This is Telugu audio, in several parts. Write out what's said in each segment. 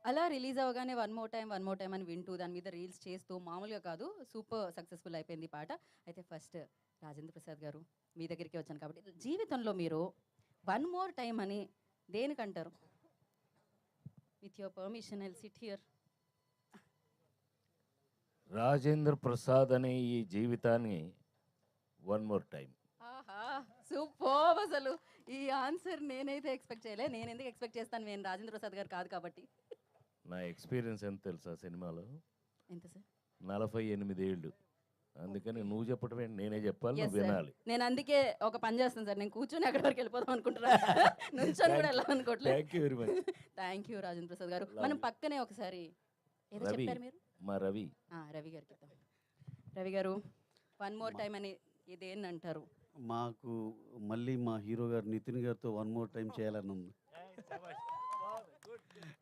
అలా రిలీజ్ అవ్వగానే 'వన్ మోర్ టైమ్' అని వింటూ దాని మీద రీల్స్ చేస్తూ మామూలుగా కాదు సూపర్ సక్సెస్‌ఫుల్ అయిపోయింది ఈ పాట. అయితే ఫస్ట్ రాజేంద్ర ప్రసాద్ గారు మీ దగ్గరికే వచ్చాను కాబట్టి జీవితంలో మీరు 'వన్ మోర్ టైమ్' అని దేనికంటారు? With your permission I will sit here. Rajendra Prasad అనే ఈ జీవితాన్ని వన్ మోర్ టైం. ఆహా! సూపర్బ్ అసలు. ఈ ఆన్సర్ నేనైతే ఎక్స్‌పెక్ట్ చేయలే. నేను ఎందుకు ఎక్స్‌పెక్ట్ చేస్తాను? నేను రాజేంద్ర ప్రసాద్ గారు కాదు కాబట్టి. నా ఎక్స్పీరియన్స్ ఎంత తెలుసా సినిమాలో? ఎంత సార్? 48 ఏళ్ళు. అందుకని నువ్వు చెప్పటం ఏంటి, నేనే చెప్పాలి, యెస్ నువ్వు సార్. వినాలి. నేను అందుకే ఒక పని చేస్తాను సార్. నేను కూర్చొని అక్కడి వరకు వెళ్ళిపోదాం అనుకుంటున్నా. నుంచొని కూడా వెళ్ళాలనుకోవట్లేదు. Thank you very much. Thank you Rajendra Prasad garu. Love మనం you. పక్కనే ఒకసారి ఏదో రవి, చెప్పారు మీరు? మా రవి. రవి గారికి ఇద్దాం. రవి గారు 'వన్ మోర్ టైమ్' అని ఇదేంటి అంటారు? మాకు మళ్ళీ మా హీరో గారు నితిన్ గారితో వన్ మోర్ టైం చేయాలని ఉంది.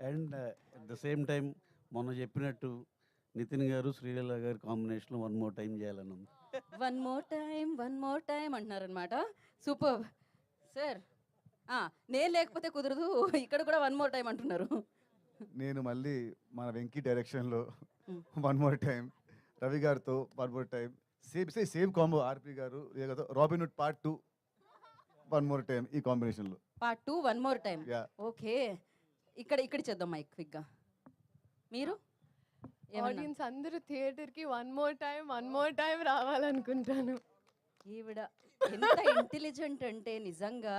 And at the same time మొన్న చెప్పినట్టు నితిన్ గారు శ్రీలీల గారి కాంబినేషన్లో వన్ మోర్ టైం చేయాలని ఉంది. 'వన్ మోర్ టైమ్' అంటున్నారనమాట. సూపర్బ్. సార్ నేను లేకపోతే కుదరదు. ఇక్కడ కూడా 'వన్ మోర్ టైమ్' అంటున్నారు. నేను మళ్ళీ మన వెంకీ డైరెక్షన్లో Hmm. One more time, Ravi గారితో one more time, same combo RP garu Robin Hood part 2 one more time ఈ కాంబినేషన్లో. Part 2 'one more time'. Yeah okay. ఇక్కడ చేద్దాం మైక్ క్విక్గా. మీరు ఏమన్నా? ఆడియన్స్ అందరూ థియేటర్కి వన్ మోర్ టైం రావాలనుకుంటాను. ఈవిడ ఎంత ఇంటెలిజెంట్ అంటే నిజంగా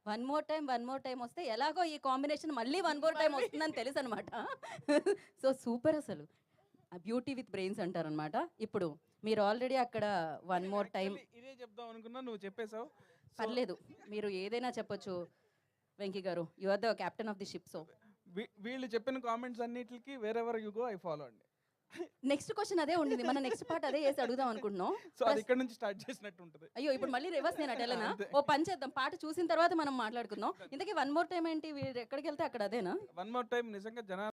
'వన్ మోర్ టైమ్' వస్తే ఎలాగో ఈ కాంబినేషన్ మళ్ళీ 'వన్ మోర్ టైమ్' వస్తుందని తెలుసు అనమాట. సో సూపర్ అసలు. బ్యూటీ విత్ బ్రెయిన్స్ అంటారనమాట. ఇప్పుడు మీరు ఆల్రెడీ అక్కడ 'వన్ మోర్ టైమ్' ఇదే చెప్దాం అనుకున్నా, నువ్వు చెప్పేశావు. పర్లేదు, మీరు ఏదైనా చెప్పొచ్చు వెంకీ గారు. You are the captain of the ship. So వీళ్ళు చెప్పిన కామెంట్స్ అన్నిటికి wherever you go I follow అండి. నెక్స్ట్ క్వశ్చన్ అదే ఉండింది. మన నెక్స్ట్ పార్ట్ అదే వేసి అడుగుదాం అనుకుంటున్నాం. సో అది ఇక్కడ నుంచి స్టార్ట్ చేసినట్టు ఉంటుంది. అయ్యో ఇప్పుడు మళ్ళీ రివర్స్ నేను అటెలనా? అంతే. ఓ పని చేద్దాం, పాట చూసిన తర్వాత మనం మాట్లాడుకుందాం. ఇంతకీ 'వన్ మోర్ టైమ్' ఏంటి? వీరు ఎక్కడికి వెళ్తే అక్కడ అదేనా? వన్ మోర్ టైం నిజంగా జనాలు